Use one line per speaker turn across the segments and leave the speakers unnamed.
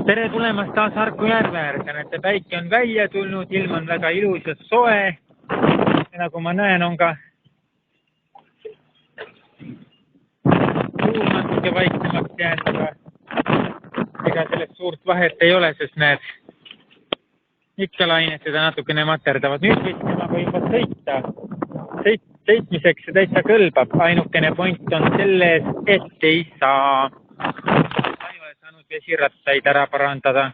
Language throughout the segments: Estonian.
Tere tulemast taas Harku järve äärde, näete, päike on välja tulnud, ilm on väga ilus ja soe. Ja nagu ma näen, on ka tuul natuke vaiksemaks jäänud, aga ega sellest suurt vahet ei ole, sest näed, ikka lained seda natukene materdavad. Nüüd võiks temaga juba sõita. Sõitmiseks see täitsa kõlbab. Ainukene point on selles, et ei saa. Ma ei ole saanud vesirattaid ära parandada.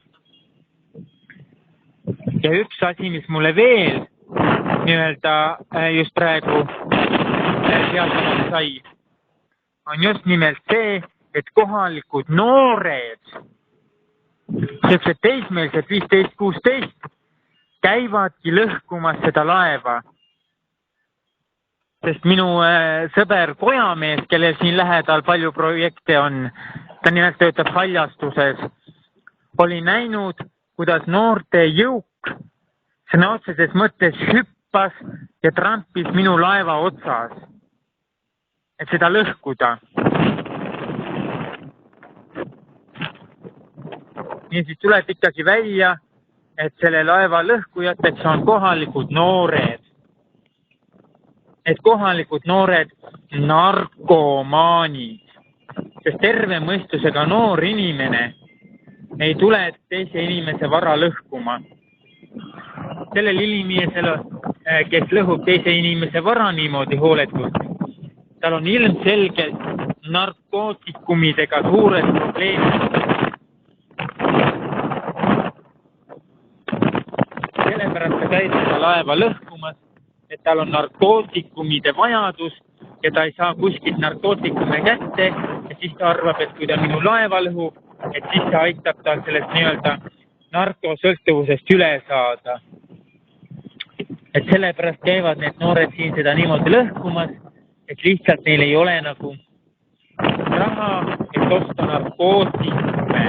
Ja üks asi, mis mulle veel just praegu teadmaks sai, on just nimelt see, et kohalikud noored, sellised teismeelsed 15-16, käivadki lõhkumas seda laeva. Sest minu sõber Kojamees, kellel siin lähedal palju projekte on, ta nimelt töötab haljastuses, oli näinud, kuidas noorte jõuk sõna otseses mõttes hüppas ja trampis minu laeva otsas, et seda lõhkuda. Nii siis tuleb ikkagi välja, et selle laeva lõhkujateks on kohalikud noored. Et kohalikud noored narkomaanid, sest terve mõistusega noor inimene ei tule teise inimese vara lõhkuma. Sellel inimesel, kes lõhub teise inimese vara niimoodi hooletult, tal on ilmselgelt narkootikumidega suured probleemid. Sellepärast ta käib seda laeva lõhkumas, et tal on narkootikumide vajadus ja ta ei saa kuskilt narkootikume kätte ja siis ta arvab, et kui ta minu laeva lõhub, et siis ta aitab tal sellest narkosõltuvusest üle saada. Et sellepärast käivad need noored siin seda niimoodi lõhkumas, et lihtsalt neil ei ole nagu raha, et osta narkootikume.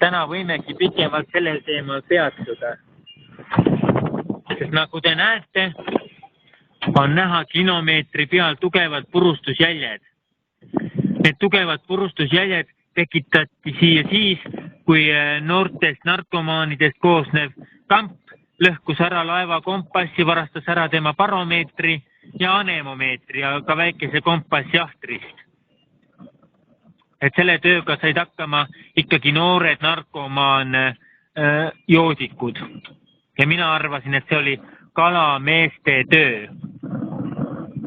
Täna võimegi pikemalt sellel teemal peatsuda. Sest nagu te näete, on näha kilomeetri peal tugevad purustusjäljed. Need tugevad purustusjäljed tekitati siia siis, kui noortest narkomaanidest koosnev kamp lõhkus ära laeva kompassi, varastas ära tema baromeetri ja anemomeetri ja ka väikese kompassi jahtrist. Et selle tööga said hakkama ikkagi noored narkomaan joodikud. Ja mina arvasin, et see oli kalameeste töö.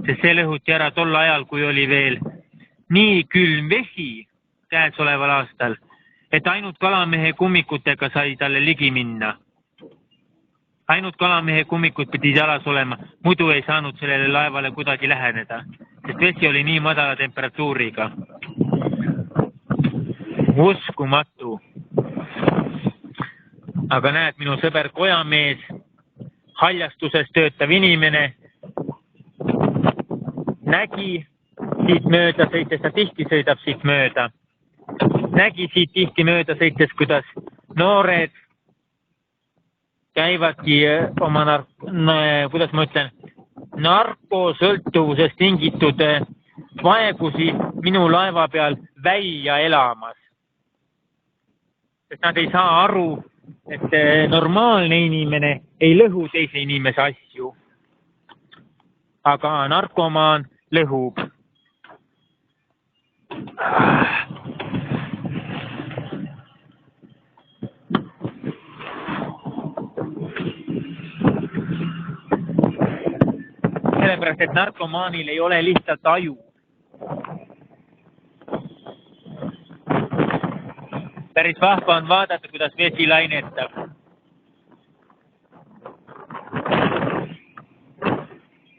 Sest see lõhuti ära tol ajal, kui oli veel nii külm vesi käesoleval aastal, et ainult kalamehe kummikutega sai talle ligi minna. Ainult kalamehe kummikud pidid jalas olema, muidu ei saanud sellele laevale kuidagi läheneda, sest vesi oli nii madala temperatuuriga. Uskumatu. Aga näed, minu sõber Kojamees, haljastuses töötav inimene, nägi siit mööda sõites, ta tihti sõidab siit mööda. Nägi siit tihti mööda sõites, kuidas noored käivadki oma narkosõltuvusest tingitud vaegusi minu laeva peal välja elamas. Sest nad ei saa aru, et normaalne inimene ei lõhu teise inimese asju. Aga narkomaan lõhub. Sellepärast, et narkomaanil ei ole lihtsalt aju. Päris vahva on vaadata, kuidas vesi lainetab.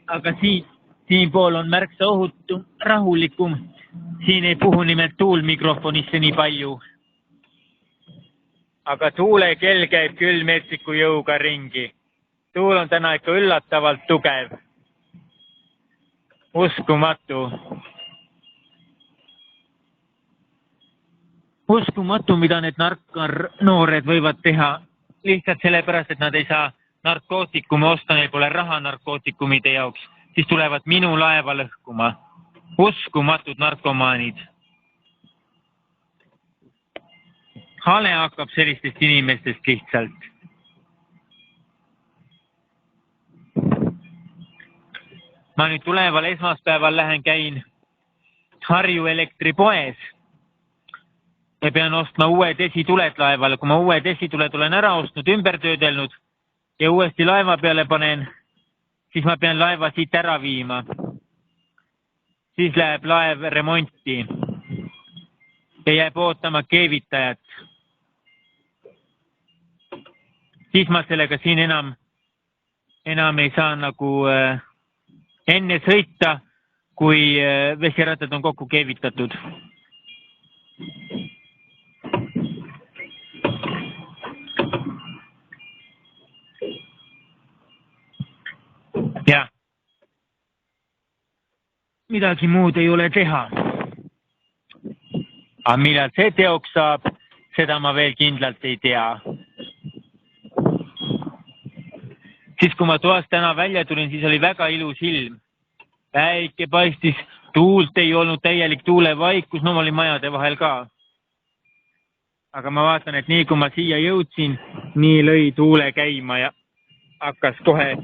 Aga siin pool on märksa ohutum, rahulikum. Siin ei puhu nimelt tuul mikrofonisse nii palju. Aga tuulekell käib küll metsiku jõuga ringi. Tuul on täna ikka üllatavalt tugev. Uskumatu. Uskumatu, mida need noored võivad teha. Lihtsalt sellepärast, et nad ei saa narkootikume osta, neil pole raha narkootikumide jaoks. Siis tulevad minu laeva lõhkuma. Uskumatud narkomaanid. Hale hakkab sellistest inimestest lihtsalt. Ma nüüd tuleval esmaspäeval lähen käin Harju elektripoes ja pean ostma uue desituled laevale. Kui ma uue desituled olen ära ostnud, ümber töödelnud ja uuesti laeva peale panen, siis ma pean laeva siit ära viima. Siis läheb laev remonti ja jääb ootama keevitajat. Siis ma sellega siin enam ei saa nagu enne sõita, kui vesirattad on kokku keevitatud. Jah. Midagi muud ei ole teha. Aga millal see teoks saab, seda ma veel kindlalt ei tea. Siis kui ma toast täna välja tulin, siis oli väga ilus ilm. Päike paistis, tuult ei olnud, täielik tuulevaikus, no ma olin majade vahel ka. Aga ma vaatan, et nii kui ma siia jõudsin, nii lõi tuule käima ja hakkas kohe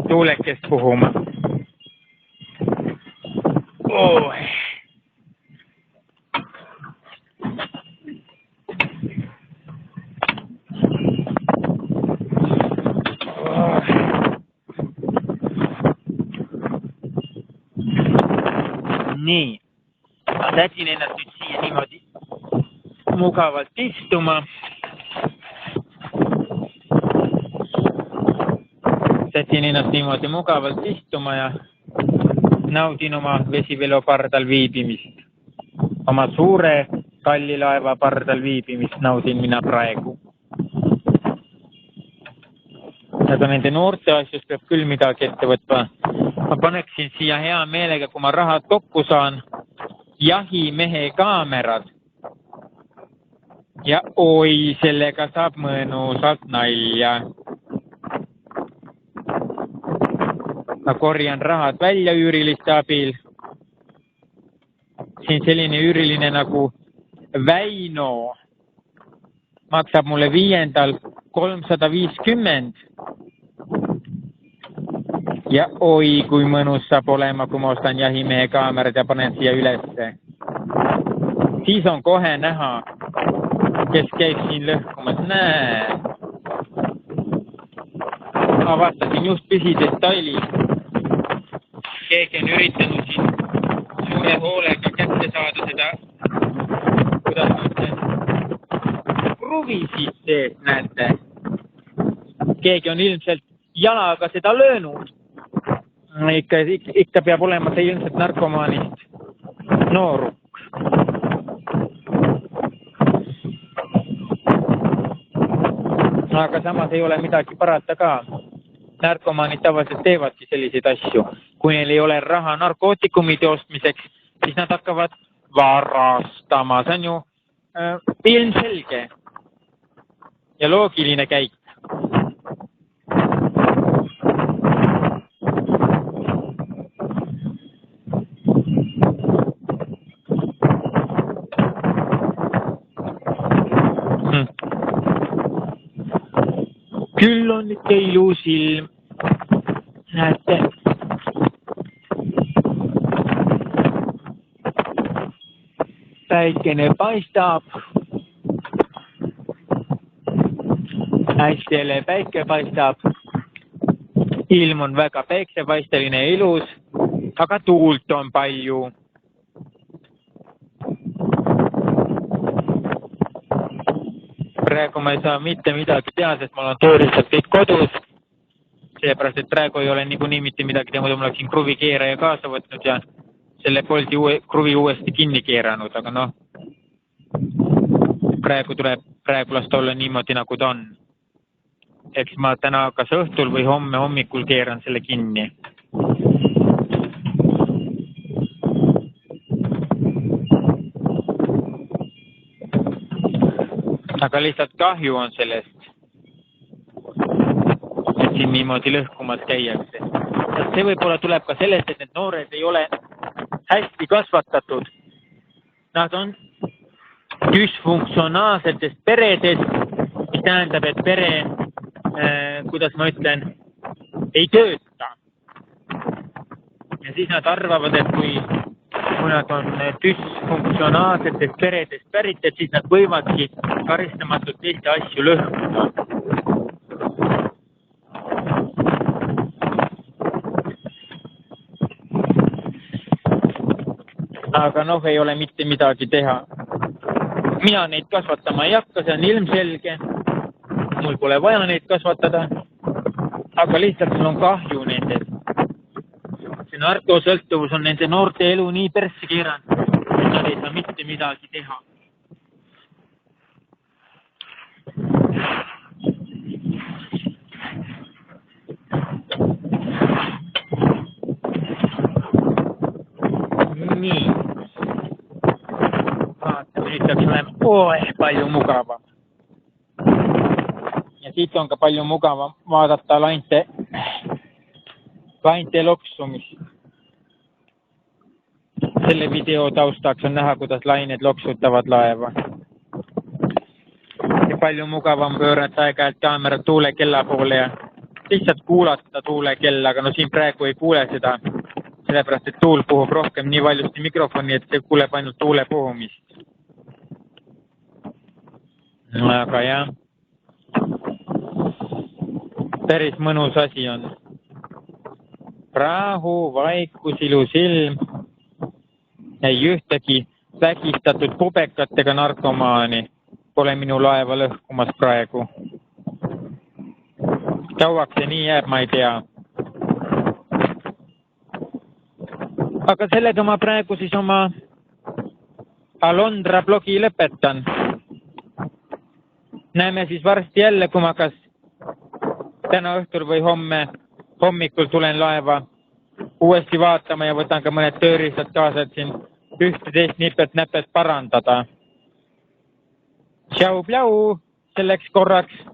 tuulekest puhuma. Oh. Nii, sätin ennast nüüd siia niimoodi mugavalt istuma. Sätin ennast niimoodi mugavalt istuma ja naudin oma vesivelo pardal viibimist. Oma suure kallilaeva pardal viibimist naudin mina praegu. Aga nende noorte asjus peab küll midagi ette võtma. Ma paneksin siia hea meelega, kui ma rahad kokku saan, jahimehe kaamerad. Ja oi, sellega saab mõnusalt nalja. Ma korjan rahad välja üüriliste abil. Siin selline üüriline nagu Väino maksab mulle 5. 350. Ja oi, kui mõnus saab olema, kui ma ostan jahimehe kaamerad ja panen siia ülesse. Siis on kohe näha, kes käib siin lõhkumas. Näe. Avastasin just pisidetaili. Keegi on üritanud siin suure hoolega kätte saada seda, kuidas ma ütlen, kruvi siit sees, näete. Keegi on ilmselt jalaga seda löönud. Ikka peab olema see ilmselt narkomaanist nooruk. Aga samas ei ole midagi parata ka. Narkomaanid tavaliselt teevadki selliseid asju. Kui neil ei ole raha narkootikumide ostmiseks, siis nad hakkavad varastama. See on ju ilmselge ja loogiline käik. Küll on ikka ilus ilm. Näete. Päikene paistab. Hästi jälle päike paistab. Ilm on väga päiksepaisteline ja ilus, aga tuult on palju. Praegu ma ei saa mitte midagi teha, sest mul on tööriistad kõik kodus. Seepärast, et praegu ei ole niikuinii mitte midagi teha, muidu ma oleksin kruvikeeraja kaasa võtnud ja selle Bolti kruvi uuesti kinni keeranud, aga noh, praegu tuleb lasta olla niimoodi, nagu ta on. Eks ma täna kas õhtul või homme hommikul keeran selle kinni. Aga lihtsalt kahju on sellest, et siin niimoodi lõhkumas käiakse. See võib-olla tuleb ka sellest, et need noored ei ole hästi kasvatatud. Nad on düsfunktsionaalsetest peredest, mis tähendab, et pere, kuidas ma ütlen, ei tööta. Ja siis nad arvavad, et kui nad on düsfunktsionaalsetest peredest pärit, et siis nad võivadki karistamatult teiste asju lõhkuda. Aga ei ole mitte midagi teha. Mina neid kasvatama ei hakka, see on ilmselge. Mul pole vaja neid kasvatada. Aga lihtsalt mul on kahju nendest. See narkosõltuvus on nende noorte elu nii persse keeranud, et nad ei saa mitte midagi teha. Nii. Vaatame, nüüd peaks olema palju mugavam. Ja siit on ka palju mugavam vaadata lainte loksumist. Selle video taustaks on näha, kuidas lained loksutavad laeva. Ja palju mugavam pöörata aeg-ajalt kaamera tuulekella poole ja lihtsalt kuulata tuulekella, aga siin praegu ei kuule seda. Sellepärast, et tuul puhub rohkem nii valjusti mikrofoni, et see kuuleb ainult tuule puhumist. Aga jah, päris mõnus asi on. Rahu, vaikus, ilus ilm. Ei ühtegi vägistatud pubekatega narkomaani pole minu laeva lõhkumas praegu. Kauaks see nii jääb, ma ei tea. Aga sellega ma praegu siis oma Alondra blogi lõpetan. Näeme siis varsti jälle, kui ma kas täna õhtul või hommikul tulen laeva uuesti vaatama ja võtan ka mõned tööriistad kaasa, et siin üht-teist nipet-näpet parandada. Tšau-pljau selleks korraks.